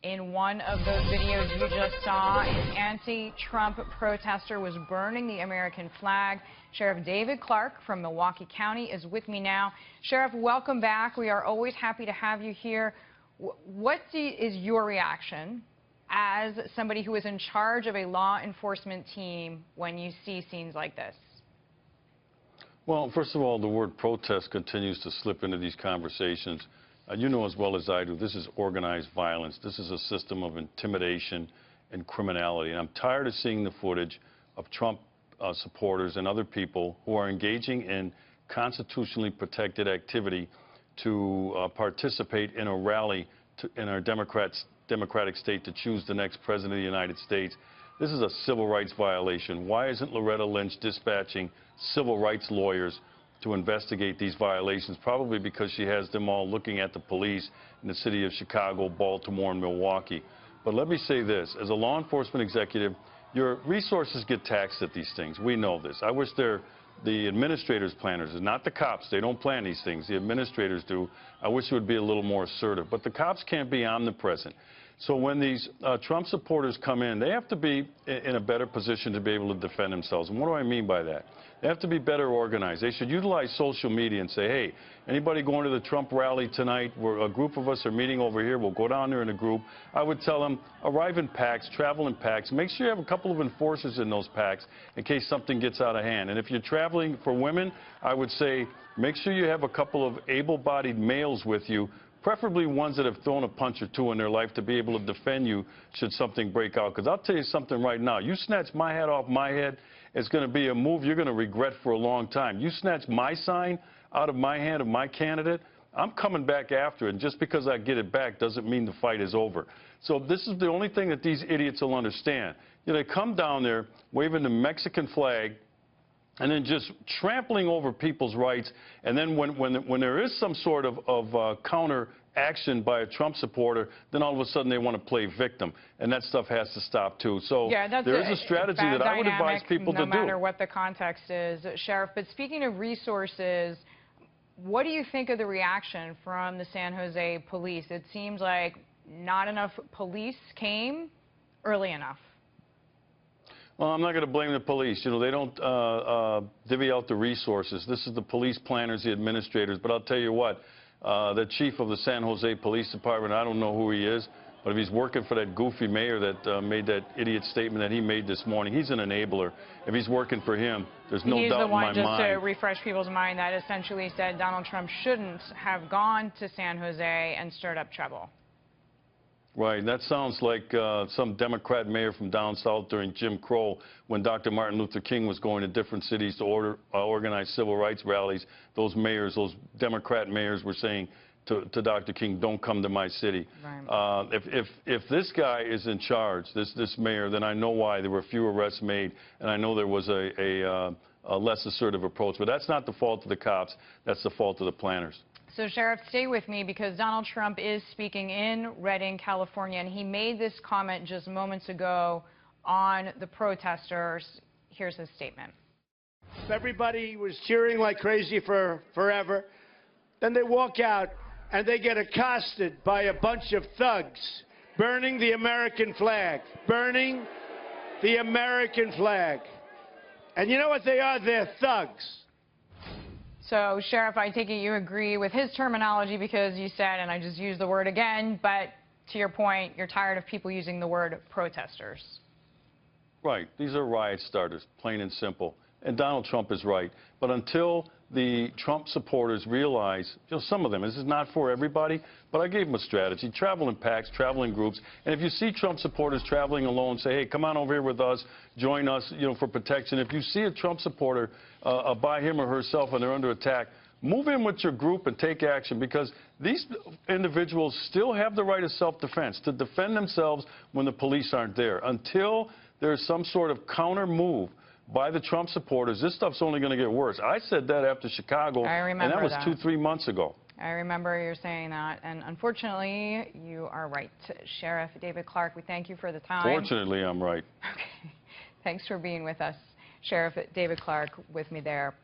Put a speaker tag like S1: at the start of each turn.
S1: In one of those videos you just saw, an anti-Trump protester was burning the American flag. Sheriff David Clarke from Milwaukee County is with me now. Sheriff, welcome back. We are always happy to have you here. What is your reaction as somebody who is in charge of a law enforcement team when you see scenes like this?
S2: Well, first of all, the word protest continues to slip into these conversations. You know as well as I do, this is organized violence. This is a system of intimidation and criminality. And I'm tired of seeing the footage of Trump supporters and other people who are engaging in constitutionally protected activity to participate in a rally in our democratic state to choose the next president of the United States. This is a civil rights violation. Why isn't Loretta Lynch dispatching civil rights lawyers to investigate these violations? Probably because she has them all looking at the police in the city of Chicago, Baltimore, and Milwaukee. But let me say this. As a law enforcement executive, your resources get taxed at these things. We know this. I wish the administrators, planners, not the cops. They don't plan these things. The administrators do. I wish it would be a little more assertive. But the cops can't be omnipresent. So when these Trump supporters come in, they have to be in a better position to be able to defend themselves. And what do I mean by that? They have to be better organized. They should utilize social media and say, hey, anybody going to the Trump rally tonight, a group of us are meeting over here, we'll go down there in a group. I would tell them, arrive in packs, travel in packs. Make sure you have a couple of enforcers in those packs in case something gets out of hand. And if you're traveling for women, I would say, make sure you have a couple of able-bodied males with you, preferably ones that have thrown a punch or two in their life to be able to defend you should something break out. Because I'll tell you something right now. You snatch my hat off my head, it's going to be a move you're going to regret for a long time. You snatch my sign out of my hand of my candidate, I'm coming back after it. And just because I get it back doesn't mean the fight is over. So this is the only thing that these idiots will understand. You know, they come down there waving the Mexican flag and then just trampling over people's rights. And then when there is some sort of counter action by a Trump supporter, then all of a sudden they want to play victim. And that stuff has to stop, too. So
S1: yeah,
S2: there is a strategy that I would advise people to do.
S1: No matter what the context is, Sheriff. But speaking of resources, what do you think of the reaction from the San Jose police? It seems like not enough police came early enough.
S2: Well, I'm not going to blame the police. You know, they don't divvy out the resources. This is the police planners, the administrators. But I'll tell you what, the chief of the San Jose Police Department, I don't know who he is, but if he's working for that goofy mayor that made that idiot statement that he made this morning, he's an enabler. If he's working for him, there's no doubt in my mind.
S1: He's the one, just to refresh people's mind, that essentially said Donald Trump shouldn't have gone to San Jose and stirred up trouble.
S2: Right. That sounds like some Democrat mayor from down south during Jim Crow when Dr. Martin Luther King was going to different cities to organize civil rights rallies. Those mayors, those Democrat mayors were saying to Dr. King, don't come to my city. Right. If this guy is in charge, this mayor, then I know why there were few arrests made, and I know there was a less assertive approach. But that's not the fault of the cops. That's the fault of the planners.
S1: So, Sheriff, stay with me because Donald Trump is speaking in Redding, California, and he made this comment just moments ago on the protesters. Here's his statement.
S3: Everybody was cheering like crazy for forever. Then they walk out and they get accosted by a bunch of thugs burning the American flag, burning the American flag. And you know what they are? They're thugs.
S1: So, Sheriff, I take it you agree with his terminology because you said, and I just used the word again, but to your point, you're tired of people using the word protesters.
S2: Right. These are riot starters, plain and simple. And Donald Trump is right. But until the Trump supporters realize, you know, some of them, this is not for everybody, but I gave them a strategy. Travel in packs, travel in groups. And if you see Trump supporters traveling alone, say, hey, come on over here with us, join us, you know, for protection. If you see a Trump supporter by him or herself and they're under attack, move in with your group and take action, because these individuals still have the right of self-defense to defend themselves when the police aren't there. Until there's some sort of counter move by the Trump supporters, this stuff's only going to get worse. I said that after Chicago, and that was 2-3 months ago.
S1: I remember you're saying that, and unfortunately, you are right. Sheriff David Clarke, we thank you for the time.
S2: Fortunately, I'm right.
S1: Okay. Thanks for being with us. Sheriff David Clarke with me there.